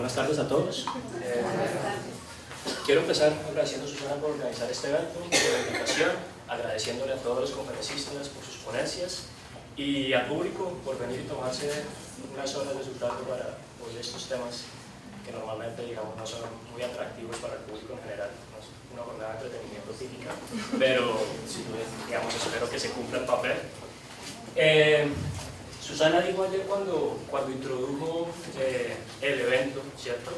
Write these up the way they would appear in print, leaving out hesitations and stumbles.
Buenas tardes a todos. Quiero empezar agradeciendo a Susana por organizar este evento, por la invitación, agradeciéndole a todos los conferencistas por sus ponencias y al público por venir y tomarse unas horas de su tarde para oír estos temas que normalmente, digamos, no son muy atractivos para el público en general. No es una jornada de entretenimiento típica, pero digamos, espero que se cumpla el papel. Susana dijo ayer cuando introdujo el evento, ¿cierto?,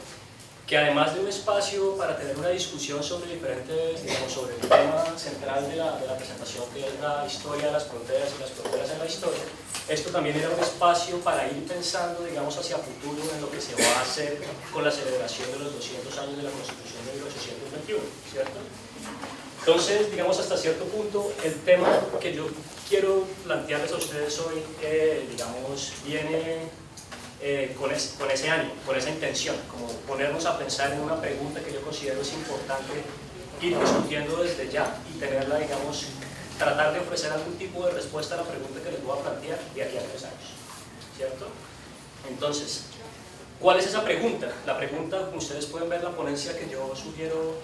que además de un espacio para tener una discusión sobre diferentes, digamos, sobre el tema central de la presentación, que es la historia de las fronteras y las fronteras en la historia, esto también era un espacio para ir pensando, digamos, hacia futuro en lo que se va a hacer con la celebración de los 200 años de la Constitución de 1821, ¿cierto? Entonces, digamos, hasta cierto punto, el tema que yo quiero plantearles a ustedes hoy, digamos, viene con ese ánimo, con esa intención, como ponernos a pensar en una pregunta que yo considero es importante ir discutiendo desde ya y tenerla, digamos, tratar de ofrecer algún tipo de respuesta a la pregunta que les voy a plantear de aquí a 3 años, ¿cierto? Entonces, ¿cuál es esa pregunta? La pregunta, como ustedes pueden ver, la ponencia que yo sugiero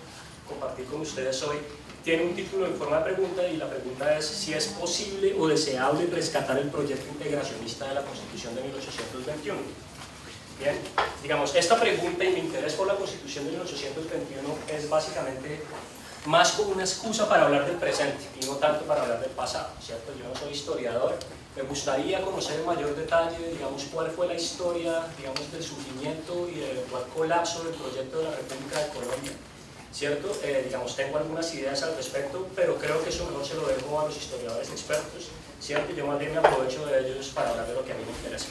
compartir con ustedes hoy tiene un título en forma de pregunta, y la pregunta es si es posible o deseable rescatar el proyecto integracionista de la Constitución de 1821. Bien, digamos, esta pregunta y mi interés por la Constitución de 1821 es básicamente más como una excusa para hablar del presente y no tanto para hablar del pasado, ¿cierto? Yo no soy historiador, me gustaría conocer en mayor detalle, digamos, cuál fue la historia, digamos, del surgimiento y del eventual colapso del proyecto de la República de Colombia, ¿cierto? Digamos, tengo algunas ideas al respecto, pero creo que eso mejor se lo dejo a los historiadores expertos, ¿cierto? Yo más bien me aprovecho de ellos para hablar de lo que a mí me interesa.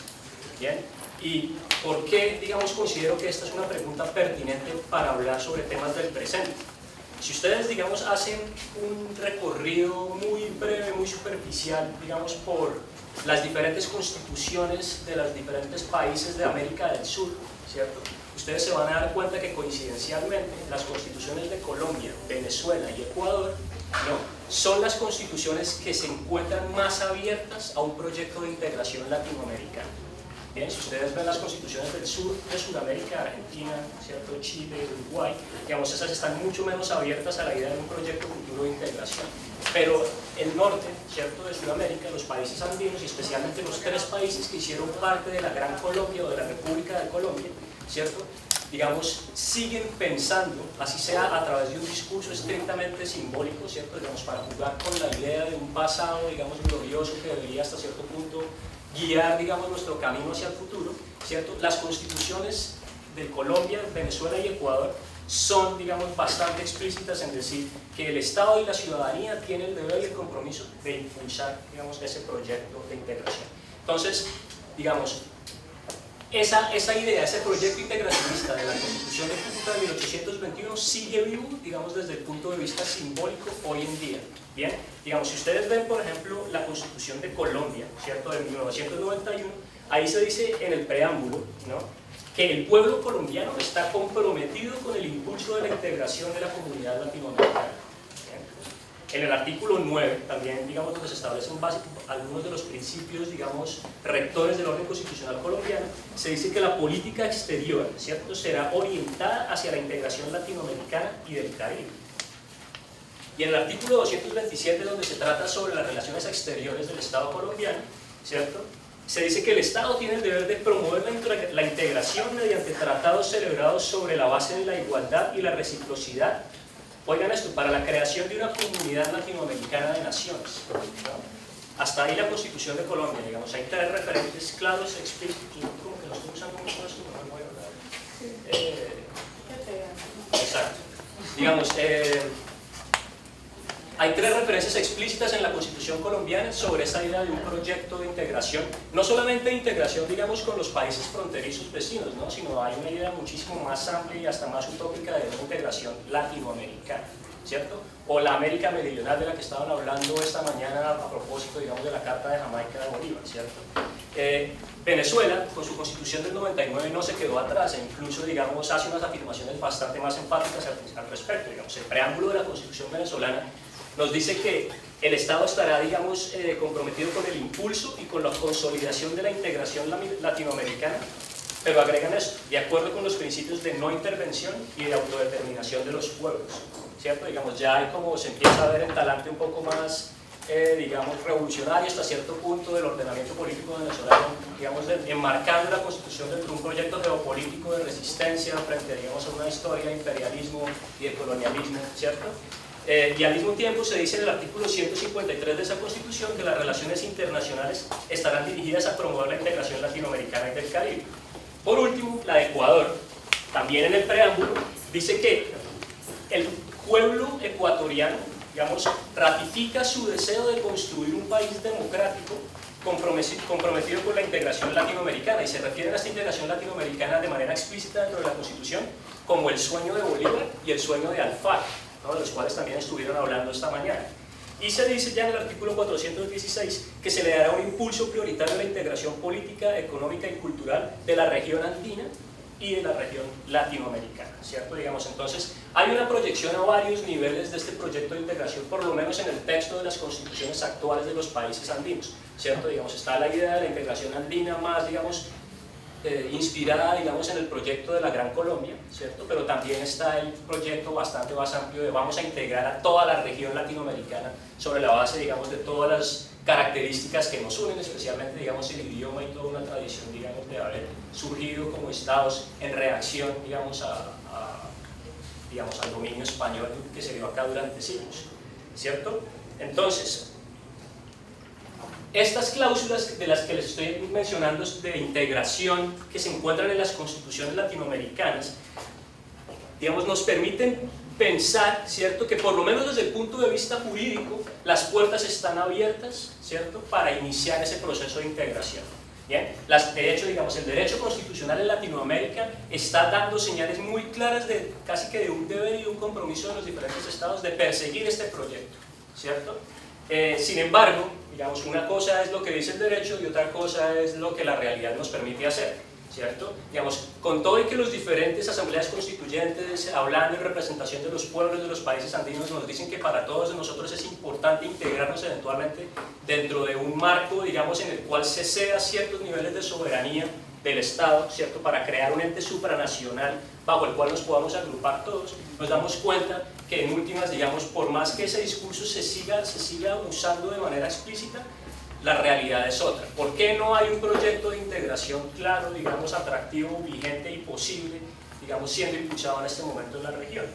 Bien, ¿y por qué, digamos, considero que esta es una pregunta pertinente para hablar sobre temas del presente? Si ustedes, digamos, hacen un recorrido muy breve, muy superficial, digamos, por las diferentes constituciones de los diferentes países de América del Sur, ¿cierto?, ustedes se van a dar cuenta que coincidencialmente las constituciones de Colombia, Venezuela y Ecuador son las constituciones que se encuentran más abiertas a un proyecto de integración latinoamericana. Bien, si ustedes ven las constituciones del sur de Sudamérica, Argentina, ¿cierto?, Chile, Uruguay, digamos, esas están mucho menos abiertas a la idea de un proyecto futuro de integración. Pero el norte, ¿cierto?, de Sudamérica, los países andinos y especialmente los 3 países que hicieron parte de la Gran Colombia o de la República de Colombia, ¿cierto?, digamos, siguen pensando, así sea a través de un discurso estrictamente simbólico, ¿cierto?, digamos, para jugar con la idea de un pasado, digamos, glorioso que debería hasta cierto punto guiar, digamos, nuestro camino hacia el futuro, ¿cierto? Las constituciones de Colombia, Venezuela y Ecuador son, digamos, bastante explícitas en decir que el Estado y la ciudadanía tienen el deber y el compromiso de impulsar, digamos, ese proyecto de integración. Entonces, digamos, esa idea, ese proyecto integracionista de la Constitución de Cúcuta de 1821 sigue vivo, digamos, desde el punto de vista simbólico hoy en día. Bien, digamos, si ustedes ven, por ejemplo, la Constitución de Colombia, ¿cierto?, de 1991, ahí se dice en el preámbulo, ¿no?, que el pueblo colombiano está comprometido con el impulso de la integración de la comunidad latinoamericana. En el artículo 9 también, digamos, donde se establecen algunos de los principios, digamos, rectores del orden constitucional colombiano, se dice que la política exterior, ¿cierto?, será orientada hacia la integración latinoamericana y del Caribe. Y en el artículo 227, donde se trata sobre las relaciones exteriores del Estado colombiano, ¿cierto?, se dice que el Estado tiene el deber de promover la integración mediante tratados celebrados sobre la base de la igualdad y la reciprocidad. Oigan esto, para la creación de una comunidad latinoamericana de naciones, ¿no? Hasta ahí la Constitución de Colombia, digamos, hay 3 referentes claros, explícitos, como que no estoy usando mucho esto, no voy a hablar. Exacto. Digamos, hay 3 referencias explícitas en la Constitución colombiana sobre esa idea de un proyecto de integración, no solamente de integración, digamos, con los países fronterizos vecinos, ¿no?, sino hay una idea muchísimo más amplia y hasta más utópica de una integración latinoamericana, ¿cierto? O la América Meridional, de la que estaban hablando esta mañana a propósito, digamos, de la Carta de Jamaica de Bolívar, ¿cierto? Venezuela, con su Constitución del 99, no se quedó atrás e incluso, digamos, hace unas afirmaciones bastante más enfáticas al respecto. Digamos, el preámbulo de la Constitución venezolana nos dice que el Estado estará, digamos, comprometido con el impulso y con la consolidación de la integración latinoamericana pero agregan esto, de acuerdo con los principios de no intervención y de autodeterminación de los pueblos, ¿cierto? Digamos, ya hay como se empieza a ver el talante un poco más, digamos, revolucionario hasta cierto punto del ordenamiento político venezolano, digamos, enmarcando la constitución dentro de un proyecto geopolítico de resistencia frente, digamos, a una historia de imperialismo y de colonialismo, ¿cierto? Y al mismo tiempo se dice en el artículo 153 de esa constitución que las relaciones internacionales estarán dirigidas a promover la integración latinoamericana y del Caribe. Por último, la de Ecuador, también en el preámbulo, dice que el pueblo ecuatoriano, digamos, ratifica su deseo de construir un país democrático comprometido con la integración latinoamericana, y se refiere a esta integración latinoamericana de manera explícita dentro de la Constitución como el sueño de Bolívar y el sueño de Alfaro, ¿no?, de los cuales también estuvieron hablando esta mañana. Y se dice ya en el artículo 416 que se le dará un impulso prioritario a la integración política, económica y cultural de la región andina y de la región latinoamericana, ¿cierto? Digamos, entonces, hay una proyección a varios niveles de este proyecto de integración, por lo menos en el texto de las constituciones actuales de los países andinos, ¿cierto? Digamos, está la idea de la integración andina más, digamos, inspirada, digamos, en el proyecto de la Gran Colombia, ¿cierto? Pero también está el proyecto bastante más amplio de vamos a integrar a toda la región latinoamericana sobre la base, digamos, de todas las características que nos unen, especialmente, digamos, el idioma y toda una tradición, digamos, de haber surgido como estados en reacción, digamos, digamos, al dominio español que se dio acá durante siglos, ¿cierto? Entonces, estas cláusulas de las que les estoy mencionando de integración que se encuentran en las constituciones latinoamericanas, digamos, nos permiten pensar, ¿cierto?, que por lo menos desde el punto de vista jurídico las puertas están abiertas, ¿cierto?, para iniciar ese proceso de integración. Bien, de hecho, digamos, el derecho constitucional en Latinoamérica está dando señales muy claras de casi que de un deber y un compromiso de los diferentes estados de perseguir este proyecto, ¿cierto? Sin embargo, digamos, una cosa es lo que dice el derecho y otra cosa es lo que la realidad nos permite hacer, ¿cierto? Digamos, con todo y que los diferentes asambleas constituyentes, hablando en representación de los pueblos de los países andinos, nos dicen que para todos nosotros es importante integrarnos eventualmente dentro de un marco, digamos, en el cual se ceda ciertos niveles de soberanía del Estado, ¿cierto?, para crear un ente supranacional bajo el cual nos podamos agrupar todos, nos damos cuenta que en últimas, digamos, por más que ese discurso se siga usando de manera explícita, la realidad es otra. ¿Por qué no hay un proyecto de integración claro, digamos, atractivo, vigente y posible, digamos, siendo impulsado en este momento en la región?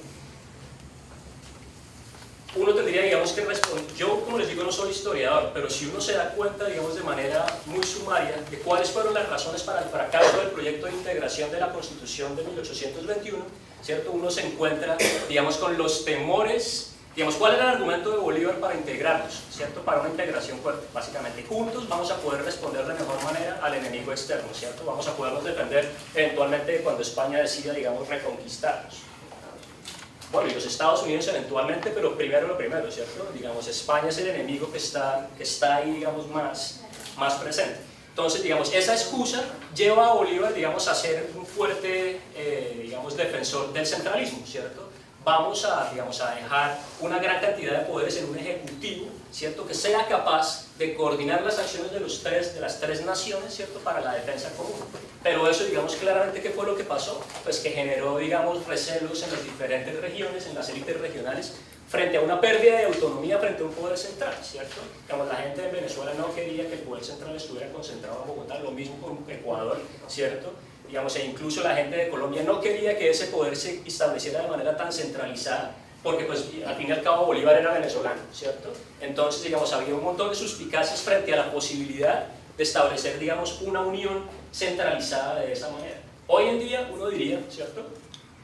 Uno tendría, digamos, que responder, yo como les digo no soy historiador, pero si uno se da cuenta, digamos, de manera muy sumaria de cuáles fueron las razones para el fracaso del proyecto de integración de la Constitución de 1821, ¿cierto? Uno se encuentra, digamos, con los temores, digamos, ¿cuál era el argumento de Bolívar para integrarnos? ¿Cierto? Para una integración fuerte, básicamente, juntos vamos a poder responder de mejor manera al enemigo externo, ¿cierto? Vamos a podernos defender eventualmente cuando España decida, digamos, reconquistarnos. Bueno, y los Estados Unidos eventualmente, pero primero lo primero, ¿cierto? Digamos, España es el enemigo que está ahí, digamos, más presente. Entonces, digamos, esa excusa lleva a Bolívar, digamos, a ser un fuerte, digamos, defensor del centralismo, ¿cierto? Vamos a, digamos, a dejar una gran cantidad de poderes en un ejecutivo, ¿cierto?, que sea capaz de coordinar las acciones de las tres naciones, ¿cierto?, para la defensa común. Pero eso, digamos, claramente, ¿qué fue lo que pasó? Pues que generó, digamos, recelos en las diferentes regiones, en las élites regionales, frente a una pérdida de autonomía frente a un poder central, ¿cierto? Digamos, la gente de Venezuela no quería que el poder central estuviera concentrado en Bogotá, lo mismo con Ecuador, ¿cierto? Digamos, e incluso la gente de Colombia no quería que ese poder se estableciera de manera tan centralizada, porque pues al fin y al cabo Bolívar era venezolano, ¿cierto? Entonces, digamos, había un montón de suspicacias frente a la posibilidad de establecer, digamos, una unión centralizada de esa manera. Hoy en día uno diría, ¿cierto?,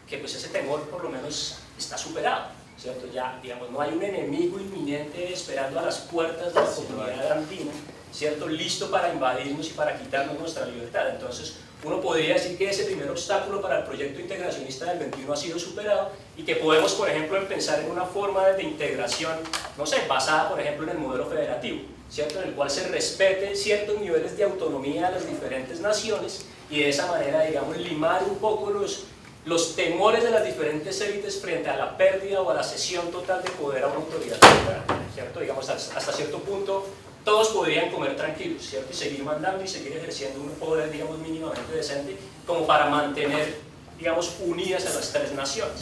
que pues ese temor por lo menos está superado, ¿cierto? Ya, digamos, no hay un enemigo inminente esperando a las puertas de la comunidad andina, ¿cierto?, listo para invadirnos y para quitarnos nuestra libertad. Entonces, uno podría decir que ese primer obstáculo para el proyecto integracionista del 21 ha sido superado y que podemos, por ejemplo, pensar en una forma de integración, no sé, basada, por ejemplo, en el modelo federativo, ¿cierto?, en el cual se respete ciertos niveles de autonomía a las diferentes naciones y de esa manera, digamos, limar un poco los temores de las diferentes élites frente a la pérdida o a la cesión total de poder a una autoridad central, ¿cierto? Digamos, hasta cierto punto, todos podrían comer tranquilos, ¿cierto? Y seguir mandando y seguir ejerciendo un poder, digamos, mínimamente decente, como para mantener, digamos, unidas a las tres naciones.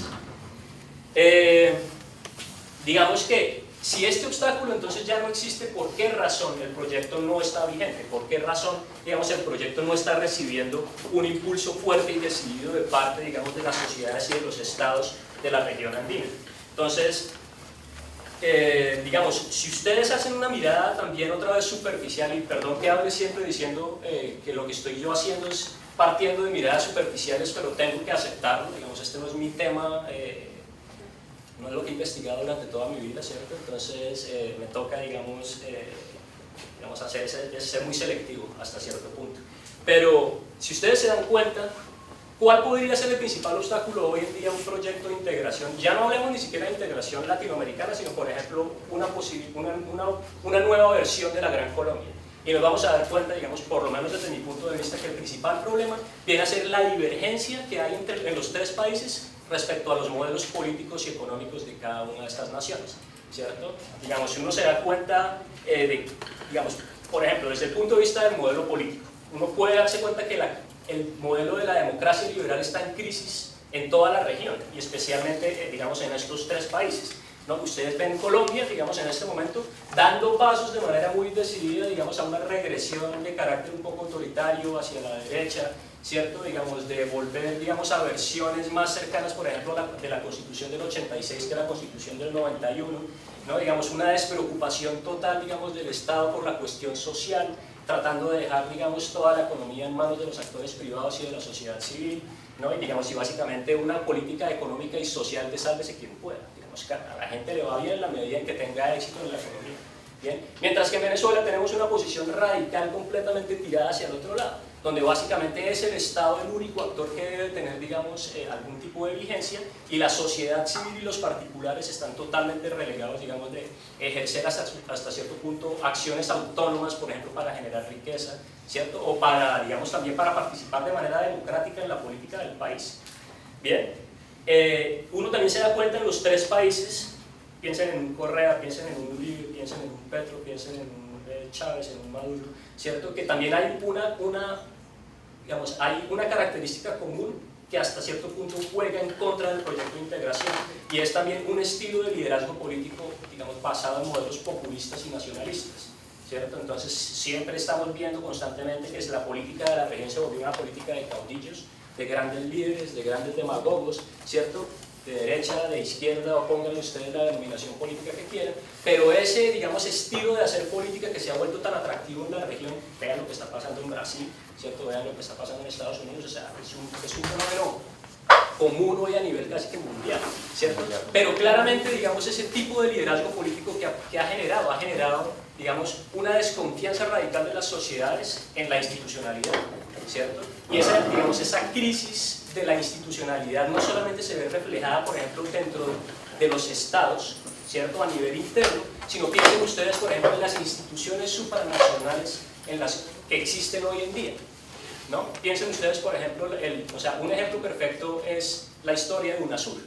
Digamos que si este obstáculo entonces ya no existe, ¿por qué razón el proyecto no está vigente? ¿Por qué razón, digamos, el proyecto no está recibiendo un impulso fuerte y decidido de parte, digamos, de las sociedades y de los estados de la región andina? Entonces, digamos, si ustedes hacen una mirada también otra vez superficial, y perdón que hable siempre diciendo que lo que estoy yo haciendo es partiendo de miradas superficiales, pero tengo que aceptarlo, digamos, este no es mi tema, no es lo que he investigado durante toda mi vida, ¿cierto? Entonces me toca, digamos, ser muy selectivo hasta cierto punto. Pero si ustedes se dan cuenta, ¿cuál podría ser el principal obstáculo hoy en día a un proyecto de integración? Ya no hablemos ni siquiera de integración latinoamericana, sino por ejemplo una nueva versión de la Gran Colombia. Y nos vamos a dar cuenta, digamos, por lo menos desde mi punto de vista, que el principal problema viene a ser la divergencia que hay en los tres países respecto a los modelos políticos y económicos de cada una de estas naciones, ¿cierto? Digamos, si uno se da cuenta digamos, por ejemplo, desde el punto de vista del modelo político, uno puede darse cuenta que el modelo de la democracia liberal está en crisis en toda la región y especialmente, digamos, en estos tres países, ¿no? Ustedes ven Colombia, digamos, en este momento, dando pasos de manera muy decidida, digamos, a una regresión de carácter un poco autoritario hacia la derecha, ¿cierto? Digamos, de volver, digamos, a versiones más cercanas, por ejemplo, de la Constitución del 86 que la Constitución del 91, ¿no? Digamos, una despreocupación total, digamos, del Estado por la cuestión social, tratando de dejar, digamos, toda la economía en manos de los actores privados y de la sociedad civil, ¿no? Y, digamos, y básicamente una política económica y social de sálvese quien pueda. Digamos, que a la gente le va bien en la medida en que tenga éxito en la economía. ¿Bien? Mientras que en Venezuela tenemos una posición radical completamente tirada hacia el otro lado, donde básicamente es el Estado el único actor que debe tener, digamos, algún tipo de vigencia, y la sociedad civil y los particulares están totalmente relegados, digamos, de ejercer hasta cierto punto acciones autónomas, por ejemplo, para generar riqueza, ¿cierto? O para, digamos, también para participar de manera democrática en la política del país. Bien, uno también se da cuenta en los tres países, piensen en un Correa, piensen en un Uribe, piensen en un Petro, piensen en un Chávez, en un Maduro, ¿cierto? Que también hay hay una característica común que hasta cierto punto juega en contra del proyecto de integración, y es también un estilo de liderazgo político, digamos, basado en modelos populistas y nacionalistas, ¿cierto? Entonces siempre estamos viendo constantemente que la política de la región se volvió una política de caudillos, de grandes líderes, de grandes demagogos, ¿cierto? De derecha, de izquierda, o pónganle ustedes la denominación política que quieran, pero ese, digamos, estilo de hacer política que se ha vuelto tan atractivo en la región, vean lo que está pasando en Brasil, ¿cierto? Vean lo que está pasando en Estados Unidos, o sea, es un fenómeno común hoy a nivel casi que mundial, ¿cierto? Pero claramente, digamos, ese tipo de liderazgo político que ha generado, digamos, una desconfianza radical de las sociedades en la institucionalidad, ¿cierto? Y esa crisis de la institucionalidad no solamente se ve reflejada, por ejemplo, dentro de los estados, ¿cierto? A nivel interno, sino piensen ustedes, por ejemplo, en las instituciones supranacionales que existen hoy en día, ¿no? Piensen ustedes, por ejemplo, un ejemplo perfecto es la historia de UNASUR,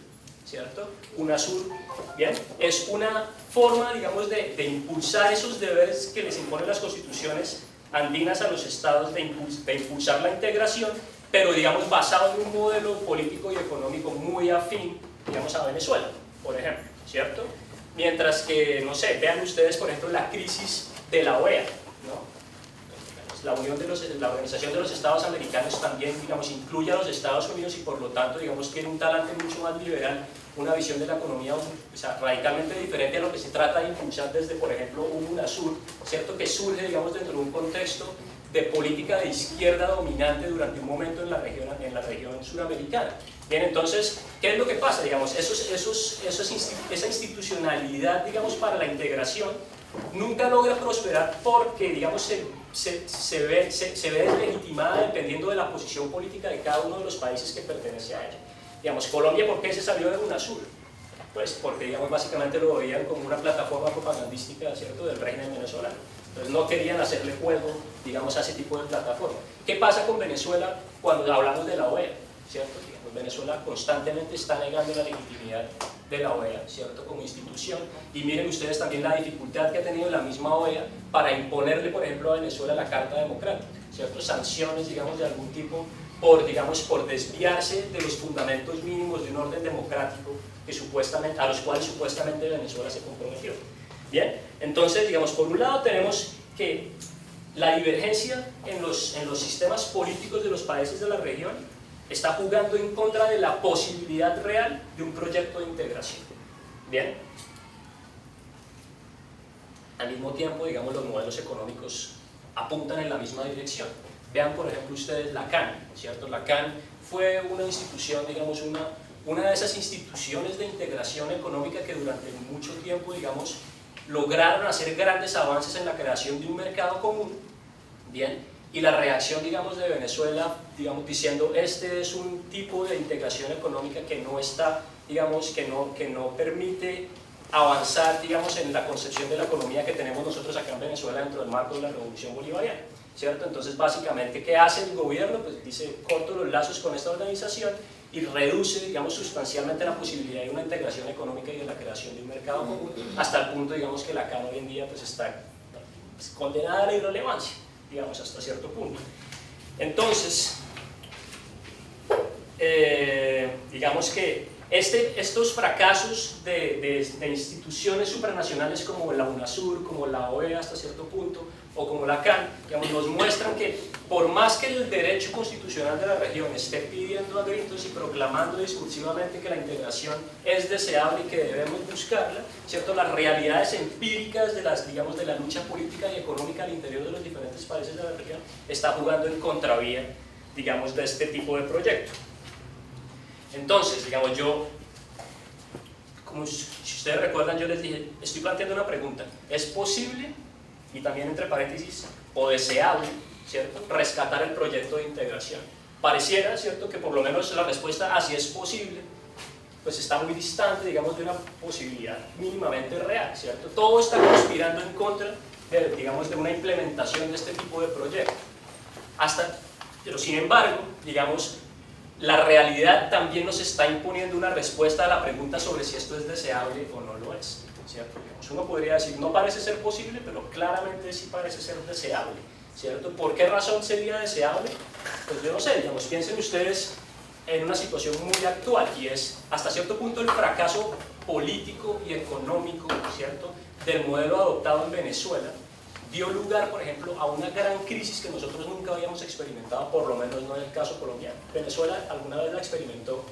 ¿cierto? UNASUR, ¿bien? Es una forma, digamos, de impulsar esos deberes que les imponen las constituciones andinas a los estados de impulsar la integración, pero, digamos, basado en un modelo político y económico muy afín, digamos, a Venezuela, por ejemplo, ¿cierto? Mientras que, no sé, vean ustedes, por ejemplo, la crisis de la OEA, ¿no? La Organización de los Estados Americanos también, digamos, incluye a los Estados Unidos y por lo tanto, digamos, tiene un talante mucho más liberal, una visión de la economía, o sea, radicalmente diferente a lo que se trata de impulsar desde, por ejemplo, UNASUR, ¿cierto? Que surge, digamos, dentro de un contexto de política de izquierda dominante durante un momento en la región suramericana. Bien, entonces, ¿qué es lo que pasa? Digamos, esa institucionalidad, digamos, para la integración nunca logra prosperar porque, digamos, se ve deslegitimada dependiendo de la posición política de cada uno de los países que pertenece a ella. Digamos, Colombia, ¿por qué se salió de UNASUR? Pues porque, digamos, básicamente lo veían como una plataforma propagandística, ¿cierto?, del régimen venezolano. Entonces no querían hacerle juego, digamos, a ese tipo de plataforma. ¿Qué pasa con Venezuela cuando hablamos de la OEA? ¿cierto? Digamos, Venezuela constantemente está negando la legitimidad de la OEA, ¿cierto? Como institución, y miren ustedes también la dificultad que ha tenido la misma OEA para imponerle, por ejemplo, a Venezuela la Carta Democrática, ¿cierto? Sanciones, digamos, de algún tipo por desviarse de los fundamentos mínimos de un orden democrático que supuestamente, a los cuales supuestamente Venezuela se comprometió. Bien, entonces, digamos, por un lado tenemos que la divergencia en los sistemas políticos de los países de la región está jugando en contra de la posibilidad real de un proyecto de integración. Bien, al mismo tiempo, digamos, los modelos económicos apuntan en la misma dirección. Vean, por ejemplo, ustedes la CAN, ¿cierto? La CAN fue una institución, digamos, una de esas instituciones de integración económica que durante mucho tiempo, digamos, lograron hacer grandes avances en la creación de un mercado común, bien, y la reacción, digamos, de Venezuela, digamos, diciendo este es un tipo de integración económica que no está, digamos, que no permite avanzar, digamos, en la concepción de la economía que tenemos nosotros acá en Venezuela dentro del marco de la revolución bolivariana, ¿cierto? Entonces, básicamente, ¿qué hace el gobierno? Pues dice, corto los lazos con esta organización y reduce, digamos, sustancialmente la posibilidad de una integración económica y de la creación de un mercado común, hasta el punto, digamos, que la CAN hoy en día pues, está condenada a la irrelevancia, digamos, hasta cierto punto. Entonces, digamos que estos fracasos de instituciones supranacionales como la UNASUR, como la OEA hasta cierto punto, o como la CAN, digamos, nos muestran que por más que el derecho constitucional de la región esté pidiendo a gritos y proclamando discursivamente que la integración es deseable y que debemos buscarla, ¿cierto? Las realidades empíricas de digamos, de la lucha política y económica al interior de los diferentes países de la región está jugando en contravía, digamos, de este tipo de proyecto. Entonces, digamos, como si ustedes recuerdan, yo les dije, estoy planteando una pregunta, ¿es posible, y también entre paréntesis, o deseable, ¿cierto?, rescatar el proyecto de integración? Pareciera, ¿cierto?, que por lo menos la respuesta así es posible, pues está muy distante, digamos, de una posibilidad mínimamente real, ¿cierto? Todo está conspirando en contra, digamos, de una implementación de este tipo de proyecto. Pero sin embargo, digamos, la realidad también nos está imponiendo una respuesta a la pregunta sobre si esto es deseable o no lo es, ¿cierto? Uno podría decir, no parece ser posible, pero claramente sí parece ser deseable, ¿cierto? ¿Por qué razón sería deseable? Pues yo no sé, digamos, piensen ustedes en una situación muy actual, y es, hasta cierto punto, el fracaso político y económico, ¿cierto?, del modelo adoptado en Venezuela, dio lugar, por ejemplo, a una gran crisis que nosotros nunca habíamos experimentado, por lo menos no en el caso colombiano. Venezuela alguna vez la experimentó,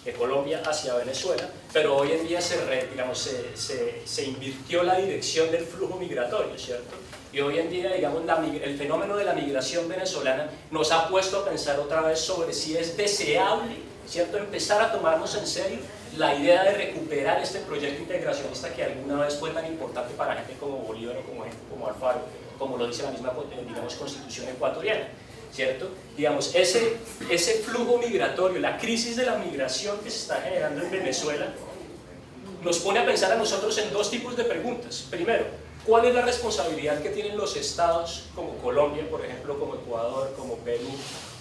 de Colombia hacia Venezuela, pero hoy en día se invirtió la dirección del flujo migratorio, ¿cierto? Y hoy en día, digamos, el fenómeno de la migración venezolana nos ha puesto a pensar otra vez sobre si es deseable, ¿cierto?, empezar a tomarnos en serio la idea de recuperar este proyecto integracionista que alguna vez fue tan importante para gente como Bolívar o como gente como Alfaro, como lo dice la misma, digamos, Constitución ecuatoriana, ¿cierto? Digamos, ese flujo migratorio, la crisis de la migración que se está generando en Venezuela, nos pone a pensar a nosotros en dos tipos de preguntas. Primero, ¿cuál es la responsabilidad que tienen los estados como Colombia, por ejemplo, como Ecuador, como Perú,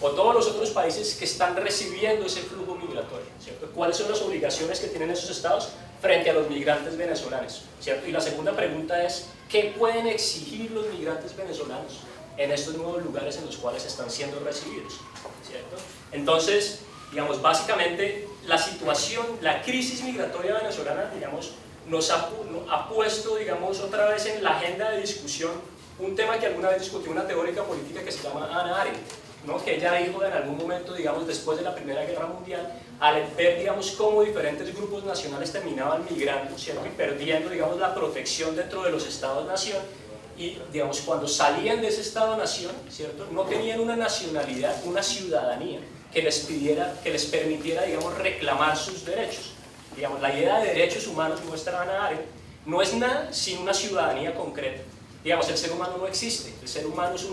o todos los otros países que están recibiendo ese flujo migratorio, ¿cierto? ¿Cuáles son las obligaciones que tienen esos estados frente a los migrantes venezolanos, ¿cierto? Y la segunda pregunta es, ¿qué pueden exigir los migrantes venezolanos en estos nuevos lugares en los cuales están siendo recibidos, ¿cierto? Entonces, digamos, básicamente la situación, la crisis migratoria venezolana, digamos, nos ha puesto, digamos, otra vez en la agenda de discusión un tema que alguna vez discutió una teórica política que se llama Hannah Arendt, ¿no?, que ella dijo en algún momento, digamos, después de la Primera Guerra Mundial, al ver, digamos, cómo diferentes grupos nacionales terminaban migrando, ¿cierto?, y perdiendo, digamos, la protección dentro de los estados-nación, y, digamos, cuando salían de ese estado-nación, ¿cierto?, no tenían una nacionalidad, una ciudadanía que les permitiera, digamos, reclamar sus derechos. Digamos, la idea de derechos humanos, muestra Hannah Arendt, no es nada sin una ciudadanía concreta. Digamos, el ser humano no existe, el ser humano es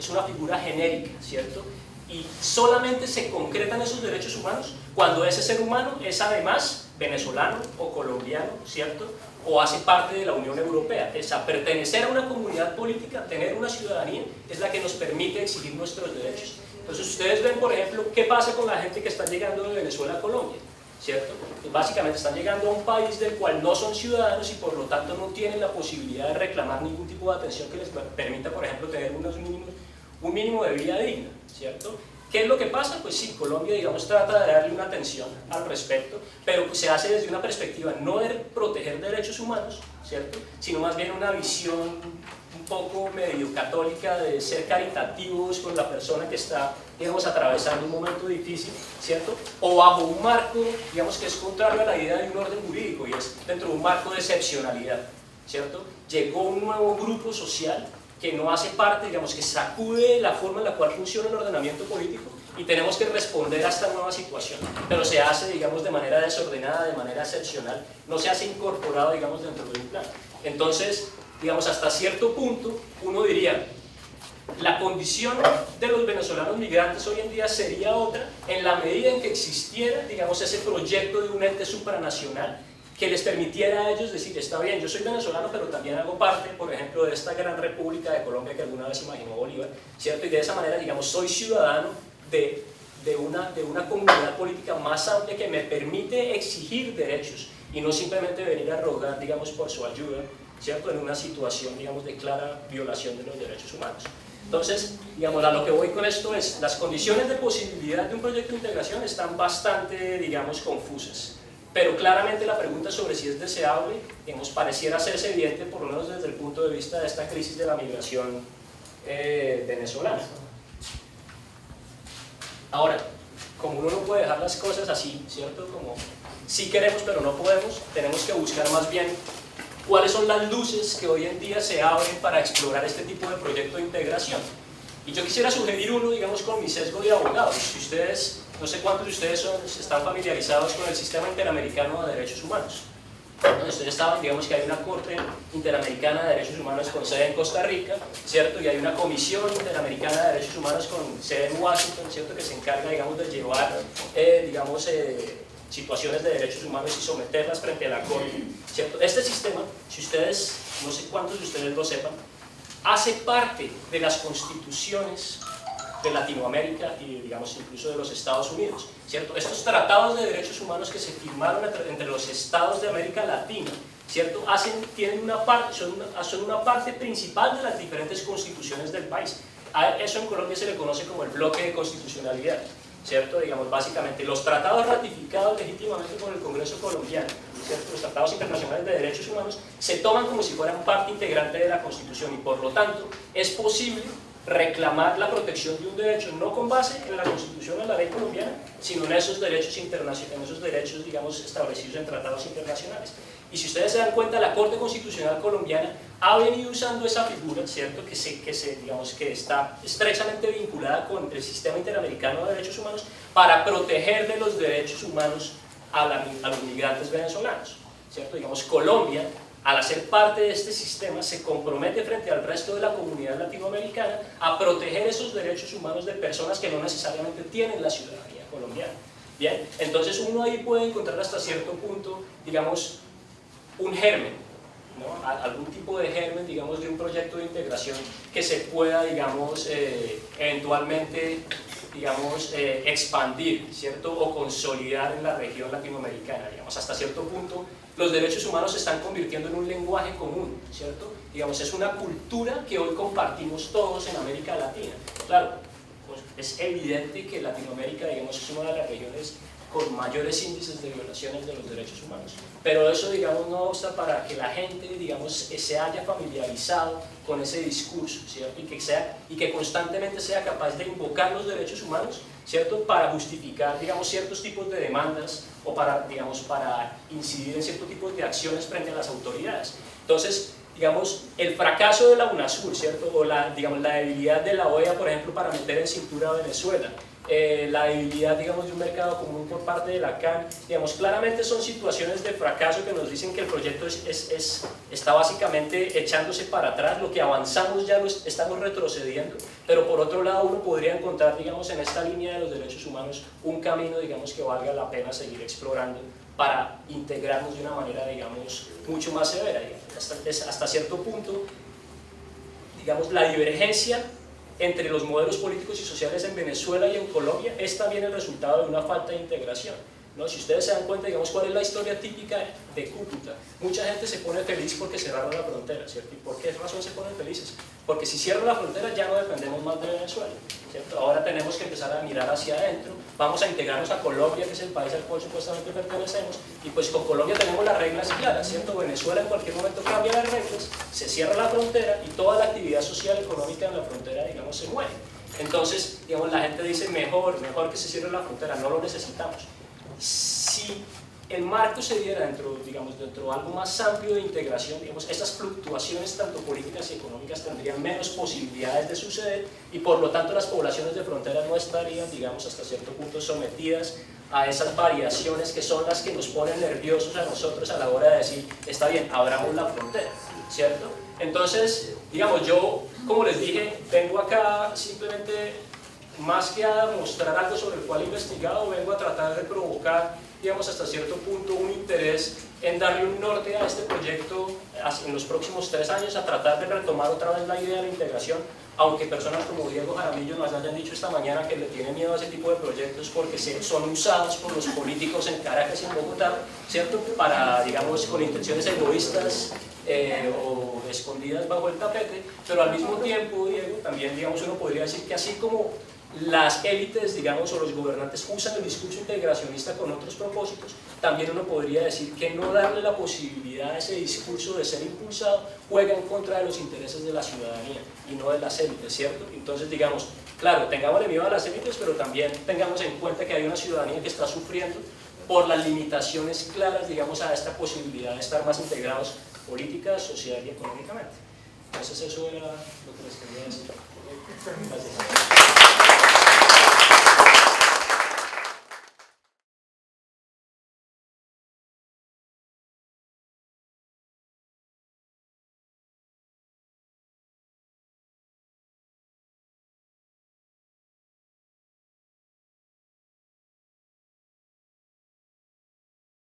una figura genérica, ¿cierto? Y solamente se concretan esos derechos humanos cuando ese ser humano es además venezolano o colombiano, ¿cierto?, o hace parte de la Unión Europea. O sea, pertenecer a una comunidad política, tener una ciudadanía, es la que nos permite exigir nuestros derechos. Entonces ustedes ven, por ejemplo, qué pasa con la gente que está llegando de Venezuela a Colombia, ¿cierto? Pues básicamente están llegando a un país del cual no son ciudadanos y por lo tanto no tienen la posibilidad de reclamar ningún tipo de atención que les permita, por ejemplo, tener un mínimo de vida digna, ¿cierto? ¿Qué es lo que pasa? Pues sí, Colombia, digamos, trata de darle una atención al respecto, pero pues se hace desde una perspectiva no de proteger derechos humanos, ¿cierto? Sino más bien una visión un poco medio católica de ser caritativos con la persona que está, digamos, atravesando un momento difícil, ¿cierto? O bajo un marco, digamos, que es contrario a la idea de un orden jurídico y es dentro de un marco de excepcionalidad, ¿cierto? Llegó un nuevo grupo social que no hace parte, digamos, que sacude la forma en la cual funciona el ordenamiento político y tenemos que responder a esta nueva situación, pero se hace, digamos, de manera desordenada, de manera excepcional, no se hace incorporado, digamos, dentro de un plan. Entonces, digamos, hasta cierto punto, uno diría, la condición de los venezolanos migrantes hoy en día sería otra en la medida en que existiera, digamos, ese proyecto de un ente supranacional que les permitiera a ellos decir, está bien, yo soy venezolano, pero también hago parte, por ejemplo, de esta gran república de Colombia que alguna vez imaginó Bolívar, ¿cierto? Y de esa manera, digamos, soy ciudadano de una comunidad política más amplia que me permite exigir derechos y no simplemente venir a rogar, digamos, por su ayuda, ¿cierto? En una situación, digamos, de clara violación de los derechos humanos. Entonces, digamos, a lo que voy con esto es, las condiciones de posibilidad de un proyecto de integración están bastante, digamos, confusas. Pero claramente la pregunta sobre si es deseable, digamos, pareciera hacerse evidente, por lo menos desde el punto de vista de esta crisis de la migración venezolana. Ahora, como uno no puede dejar las cosas así, ¿cierto? Como sí queremos pero no podemos, tenemos que buscar más bien cuáles son las luces que hoy en día se abren para explorar este tipo de proyecto de integración. Y yo quisiera sugerir uno, digamos, con mi sesgo de abogado. Si ustedes, no sé cuántos de ustedes están familiarizados con el Sistema Interamericano de Derechos Humanos. Bueno, ustedes saben, digamos, que hay una Corte Interamericana de Derechos Humanos con sede en Costa Rica, ¿cierto? Y hay una Comisión Interamericana de Derechos Humanos con sede en Washington, ¿cierto? Que se encarga, digamos, de llevar, situaciones de derechos humanos y someterlas frente a la Corte, ¿cierto? Este sistema, si ustedes, no sé cuántos de ustedes lo sepan, hace parte de las constituciones de Latinoamérica y, digamos, incluso de los Estados Unidos, ¿cierto? Estos tratados de derechos humanos que se firmaron entre los estados de América Latina, ¿cierto? Tienen una parte, son una parte principal de las diferentes constituciones del país. A eso en Colombia se le conoce como el bloque de constitucionalidad, ¿cierto? Digamos, básicamente, los tratados ratificados legítimamente por el Congreso colombiano, ¿cierto? Los tratados internacionales de derechos humanos se toman como si fueran parte integrante de la Constitución y por lo tanto es posible reclamar la protección de un derecho no con base en la Constitución o en la ley colombiana, sino en esos derechos internacionales, en esos derechos, digamos, establecidos en tratados internacionales. Y si ustedes se dan cuenta, la Corte Constitucional colombiana ha venido usando esa figura, ¿cierto? Digamos, que está estrechamente vinculada con el Sistema Interamericano de Derechos Humanos para proteger de los derechos humanos a los migrantes venezolanos, ¿cierto? Digamos, Colombia, al hacer parte de este sistema, se compromete frente al resto de la comunidad latinoamericana a proteger esos derechos humanos de personas que no necesariamente tienen la ciudadanía colombiana. Bien, entonces uno ahí puede encontrar hasta cierto punto, digamos, un germen, ¿no? Algún tipo de germen, digamos, de un proyecto de integración que se pueda, digamos, eventualmente, digamos, expandir, ¿cierto? O consolidar en la región latinoamericana, digamos, hasta cierto punto. Los derechos humanos se están convirtiendo en un lenguaje común, ¿cierto? Digamos, es una cultura que hoy compartimos todos en América Latina. Claro, pues es evidente que Latinoamérica, digamos, es una de las regiones con mayores índices de violaciones de los derechos humanos. Pero eso, digamos, no obsta para que la gente, digamos, se haya familiarizado con ese discurso, ¿cierto? Y que constantemente sea capaz de invocar los derechos humanos, ¿cierto? Para justificar, digamos, ciertos tipos de demandas o para, digamos, para incidir en ciertos tipos de acciones frente a las autoridades. Entonces, digamos, el fracaso de la UNASUR, ¿cierto? O digamos, la debilidad de la OEA, por ejemplo, para meter en cintura a Venezuela, la debilidad, digamos, de un mercado común por parte de la CAN, digamos, claramente son situaciones de fracaso que nos dicen que el proyecto está básicamente echándose para atrás, lo que avanzamos ya estamos retrocediendo, pero por otro lado uno podría encontrar, digamos, en esta línea de los derechos humanos un camino, digamos, que valga la pena seguir explorando para integrarnos de una manera, digamos, mucho más severa, digamos, hasta cierto punto, digamos, la divergencia entre los modelos políticos y sociales en Venezuela y en Colombia es también el resultado de una falta de integración, ¿no? Si ustedes se dan cuenta, digamos, cuál es la historia típica de Cúcuta, mucha gente se pone feliz porque cerraron la frontera, ¿cierto? ¿Y por qué razón se ponen felices? Porque si cierran la frontera ya no dependemos más de Venezuela, ¿cierto? Ahora tenemos que empezar a mirar hacia adentro, vamos a integrarnos a Colombia, que es el país al cual supuestamente pertenecemos, y pues con Colombia tenemos las reglas claras, ¿cierto? Venezuela en cualquier momento cambia las reglas, se cierra la frontera y toda la actividad social y económica en la frontera, digamos, se mueve. Entonces, digamos, la gente dice mejor que se cierre la frontera, no lo necesitamos. Si el marco se diera dentro de algo más amplio de integración, digamos, estas fluctuaciones tanto políticas y económicas tendrían menos posibilidades de suceder y por lo tanto las poblaciones de frontera no estarían, digamos, hasta cierto punto sometidas a esas variaciones que son las que nos ponen nerviosos a nosotros a la hora de decir, está bien, abramos la frontera, ¿cierto? Entonces, digamos, yo, como les dije, vengo acá simplemente, más que a mostrar algo sobre el cual he investigado, vengo a tratar de provocar, digamos, hasta cierto punto un interés en darle un norte a este proyecto en los próximos 3 años, a tratar de retomar otra vez la idea de la integración, aunque personas como Diego Jaramillo nos hayan dicho esta mañana que le tienen miedo a ese tipo de proyectos porque son usados por los políticos en Caracas y en Bogotá, ¿cierto? Para, digamos, con intenciones egoístas o escondidas bajo el tapete, pero al mismo tiempo, Diego, también, digamos, uno podría decir que así como las élites, digamos, o los gobernantes usan el discurso integracionista con otros propósitos, también uno podría decir que no darle la posibilidad a ese discurso de ser impulsado juega en contra de los intereses de la ciudadanía y no de las élites, ¿cierto? Entonces, digamos, claro, tengámosle miedo a las élites, pero también tengamos en cuenta que hay una ciudadanía que está sufriendo por las limitaciones claras, digamos, a esta posibilidad de estar más integrados política, social y económicamente. Entonces eso era lo que les quería decir. Gracias.